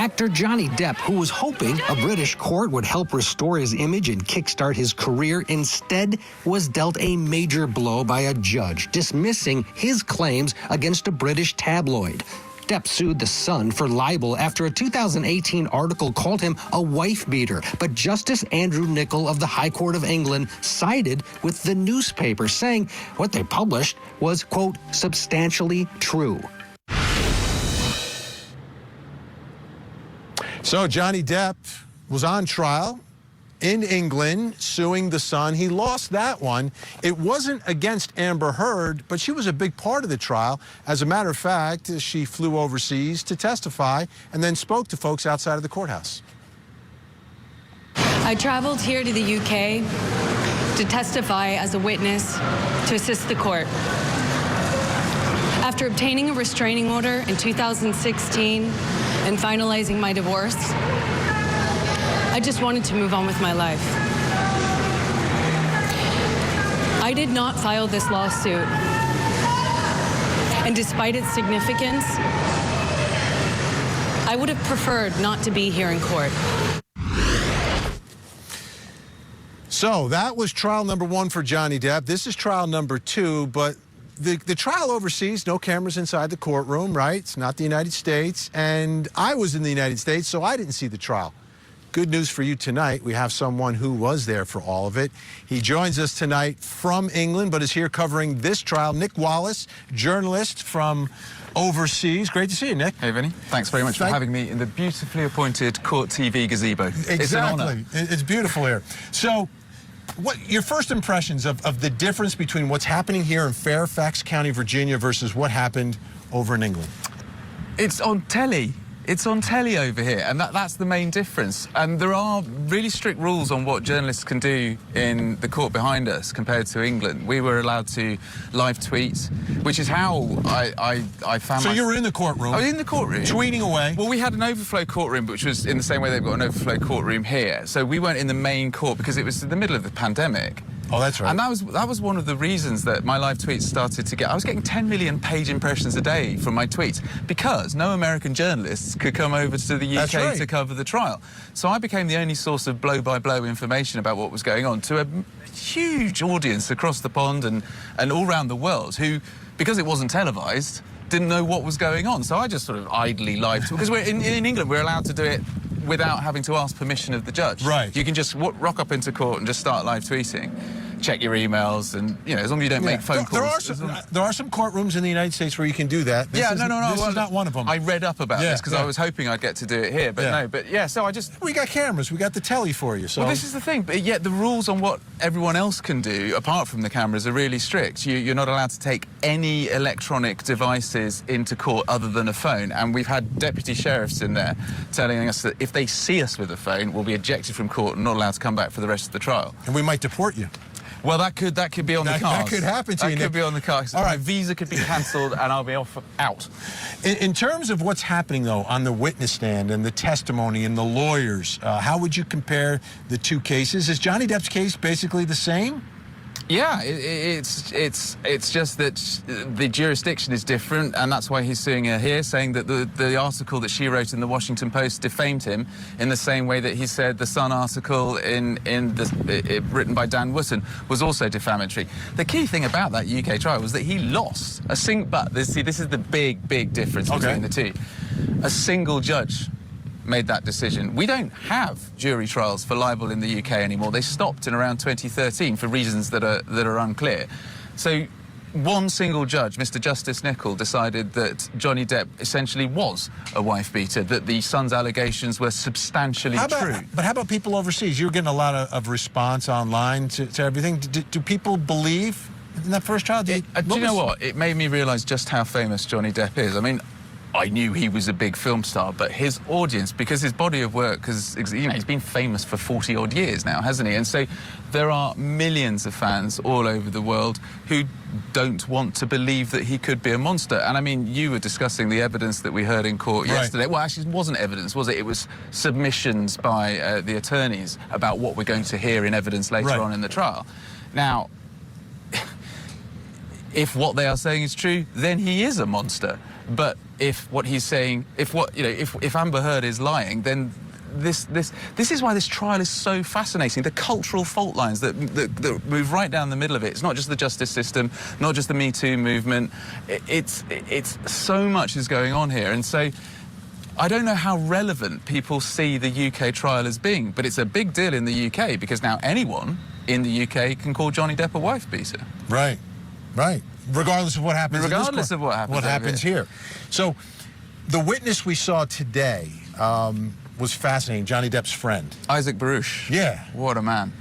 Actor Johnny Depp, who was hoping a British court would help restore his image and kickstart his career, instead was dealt a major blow by a judge, dismissing his claims against a British tabloid. Depp sued The Sun for libel after a 2018 article called him a wife-beater, but Justice Andrew Nicol of the High Court of England sided with the newspaper, saying what they published was, quote, substantially true. So Johnny Depp was on trial in England suing The Sun. He lost that one. It wasn't against Amber Heard, but she was a big part of the trial. As a matter of fact, she flew overseas to testify and then spoke to folks outside of the courthouse. I traveled here to the UK to testify as a witness to assist the court. After obtaining a restraining order in 2016 and finalizing my divorce, I just wanted to move on with my life. I did not file this lawsuit, and despite its significance, I would have preferred not to be here in court. So that was trial number one for Johnny Depp. This is trial number two, but the trial overseas, no cameras inside the courtroom, right? It's not the United States. And I was in the United States, so I didn't see the trial. Good news for you tonight. We have someone who was there for all of it. He joins us tonight from England, but is here covering this trial. Nick Wallis, journalist from overseas. Great to see you, Nick. Hey, Vinny. Thanks very much for having me in the beautifully appointed Court TV gazebo. Exactly. It's an honor. It's beautiful here. So, what your first impressions of the difference between what's happening here in Fairfax County, Virginia, versus what happened over in England? It's on telly. It's on telly over here, and that's the main difference. And there are really strict rules on what journalists can do in the court behind us compared to England. We were allowed to live tweet, which is how I found. So you were in the courtroom? I was in the courtroom. Tweeting away? Well, we had an overflow courtroom, which was in the same way they've got an overflow courtroom here. So we weren't in the main court because it was in the middle of the pandemic. Oh, that's right. And that was one of the reasons that my live tweets started to get... I was getting 10 million page impressions a day from my tweets because no American journalists could come over to the UK to cover the trial. So I became the only source of blow-by-blow information about what was going on to a huge audience across the pond and all around the world who, because it wasn't televised, didn't know what was going on. So I just sort of idly live... Because we're in England, we're allowed to do it without having to ask permission of the judge. Right. You can just rock up into court and just start live tweeting. Check your emails, and you know, as long as you don't make phone calls. There are some courtrooms in the United States where you can do that. This is not one of them. I read up about this because I was hoping I'd get to do it here, but no. But yeah, so we got cameras, we got the telly for you. So well, this is the thing. But yet the rules on what everyone else can do, apart from the cameras, are really strict. You're not allowed to take any electronic devices into court other than a phone. And we've had deputy sheriffs in there telling us that if they see us with a phone, we'll be ejected from court and not allowed to come back for the rest of the trial. And we might deport you. Well, that could be on the cards. That could happen to you. That could be on the cards. All right. My visa could be cancelled and I'll be out. In terms of what's happening, though, on the witness stand and the testimony and the lawyers, how would you compare the two cases? Is Johnny Depp's case basically the same? Yeah, it's just that the jurisdiction is different, and that's why he's suing her here, saying that the article that she wrote in the Washington Post defamed him in the same way that he said the Sun article written by Dan Wootton was also defamatory. The key thing about that UK trial was that he lost but this is the big difference between the two. A single judge made that decision. We don't have jury trials for libel in the UK anymore. They stopped in around 2013 for reasons that are unclear. So one single judge, Mr. Justice Nicol, decided that Johnny Depp essentially was a wife-beater, that the Sun's allegations were substantially true. But how about people overseas? You're getting a lot of response online to everything. Do people believe in that first trial? Do you know what? It made me realise just how famous Johnny Depp is. I mean, I knew he was a big film star, but his audience, because his body of work, because he's been famous for 40-odd years now, hasn't he? And so there are millions of fans all over the world who don't want to believe that he could be a monster. And I mean, you were discussing the evidence that we heard in court yesterday. Well, actually, it wasn't evidence, was it? It was submissions by the attorneys about what we're going to hear in evidence later on in the trial. Now, if what they are saying is true, then he is a monster. But if what he's saying, if Amber Heard is lying, then this is why this trial is so fascinating. The cultural fault lines that move right down the middle of it. It's not just the justice system, not just the Me Too movement. It's so much is going on here, and so I don't know how relevant people see the UK trial as being, but it's a big deal in the UK because now anyone in the UK can call Johnny Depp a wife beater. Right, right. Regardless of what happens. Regardless of what happens. What happens here. So, the witness we saw today was fascinating. Johnny Depp's friend, Isaac Baruch. Yeah. What a man.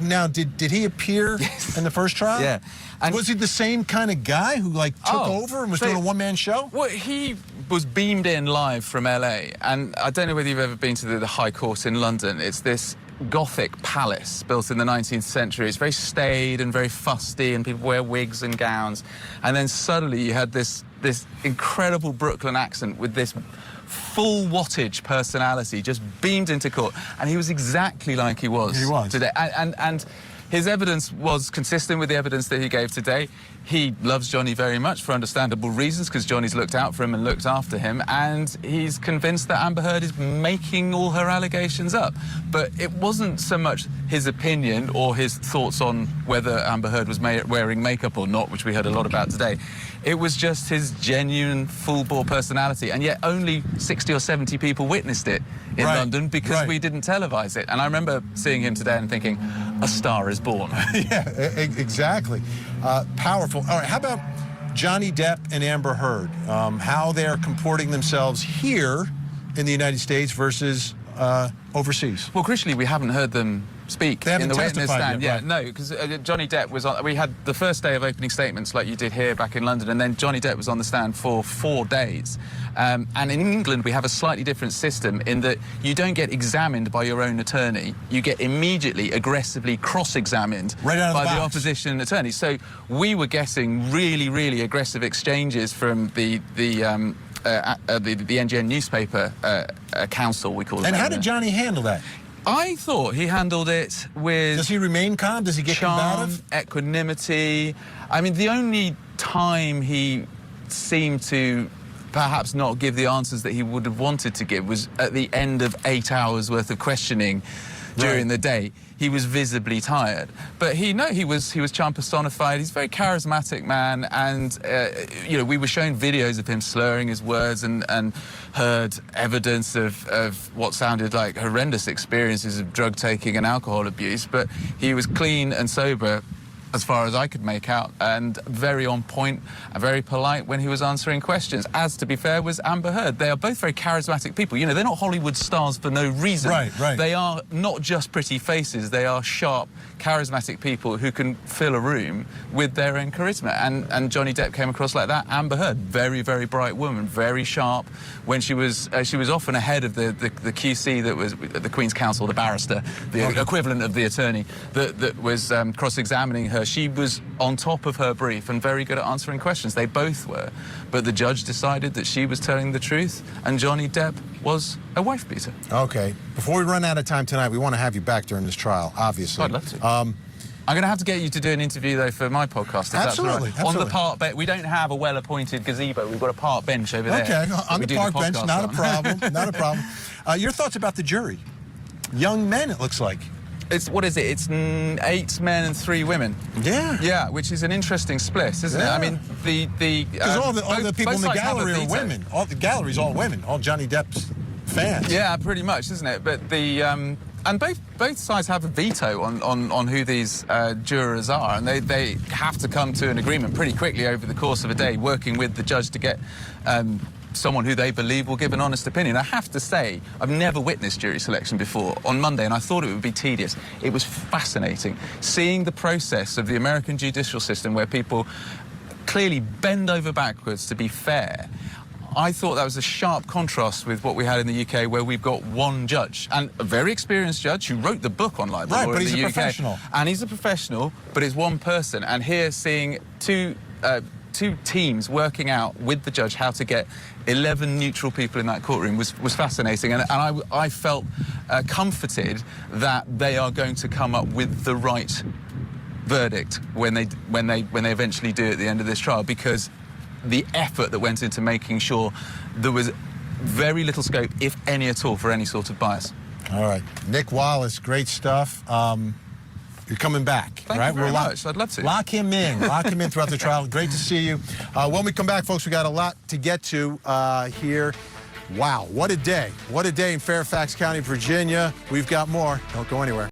Now, did he appear in the first trial? Yeah. And was he the same kind of guy who took over and was doing a one-man show? Well, he was beamed in live from LA, and I don't know whether you've ever been to the High Court in London. It's this Gothic palace built in the 19th century. It's very staid and very fusty, and people wear wigs and gowns. And then suddenly you had this incredible Brooklyn accent with this full wattage personality just beamed into court, and he was exactly like he was today. And his evidence was consistent with the evidence that he gave today. He loves Johnny very much for understandable reasons, because Johnny's looked out for him and looked after him, and he's convinced that Amber Heard is making all her allegations up. But it wasn't so much his opinion or his thoughts on whether Amber Heard was wearing makeup or not, which we heard a lot about today. It was just his genuine, full-bore personality, and yet only 60 or 70 people witnessed it in London because we didn't televise it. And I remember seeing him today and thinking, a star is born. Yeah, exactly. Powerful. All right, how about Johnny Depp and Amber Heard? How they're comporting themselves here in the United States versus overseas? Well, crucially, we haven't heard them speak in the witness stand. Yet, no, because Johnny Depp was on. We had the first day of opening statements, like you did here back in London, and then Johnny Depp was on the stand for 4 days. And in England, we have a slightly different system in that you don't get examined by your own attorney. You get immediately, aggressively cross-examined by the opposition attorney. So we were getting really, really aggressive exchanges from the NGN newspaper council, we call it. And how did Johnny handle that? I thought he handled it with... Does he remain calm? Does he get combative? Equanimity. I mean, the only time he seemed to perhaps not give the answers that he would have wanted to give was at the end of 8 hours worth of questioning during the day. He was visibly tired, but he was charm personified. He's a very charismatic man, and we were shown videos of him slurring his words and heard evidence of what sounded like horrendous experiences of drug taking and alcohol abuse. But he was clean and sober, as far as I could make out, and very on point and very polite when he was answering questions. As, to be fair, was Amber Heard. They are both very charismatic people. You know, they're not Hollywood stars for no reason. Right. They are not just pretty faces. They are sharp, charismatic people who can fill a room with their own charisma. And Johnny Depp came across like that. Amber Heard, very, very bright woman, very sharp. When she was often ahead of the QC that was the Queen's Counsel, the barrister, the equivalent of the attorney that was cross-examining her. She was on top of her brief and very good at answering questions. They both were. But the judge decided that she was telling the truth and Johnny Depp was a wife beater. Okay. Before we run out of time tonight, we want to have you back during this trial, obviously. I'd love to. I'm going to have to get you to do an interview, though, for my podcast. If Absolutely. That's right. On the park bench. We don't have a well-appointed gazebo. We've got a park bench over there. Okay, on the park bench, not a problem. Not a problem. Your thoughts about the jury? Young men, it looks like. What is it? It's 8 men and 3 women. Yeah. Yeah, which is an interesting split, isn't it? I mean, because all the people in the gallery are women. All the gallery's all women. All Johnny Depp's fans. Yeah, pretty much, isn't it? But and both sides have a veto on who these jurors are, and they have to come to an agreement pretty quickly over the course of a day, working with the judge to get someone who they believe will give an honest opinion. I have to say, I've never witnessed jury selection before on Monday, and I thought it would be tedious. It was fascinating, seeing the process of the American judicial system where people clearly bend over backwards to be fair. I thought that was a sharp contrast with what we had in the UK, where we've got one judge, and a very experienced judge who wrote the book on libel law in the UK. Right, but he's a professional. And he's a professional, but it's one person. And here, seeing two teams working out with the judge how to get 11 neutral people in that courtroom was fascinating. And I felt comforted that they are going to come up with the right verdict when they eventually do at the end of this trial, because the effort that went into making sure there was very little scope, if any at all, for any sort of bias. All right. Nick Wallis, great stuff. You're coming back, Thank right? you very much. I'd love to. Lock him in. Lock him in throughout the trial. Great to see you. When we come back, folks, we got a lot to get to here. Wow, what a day. What a day in Fairfax County, Virginia. We've got more. Don't go anywhere.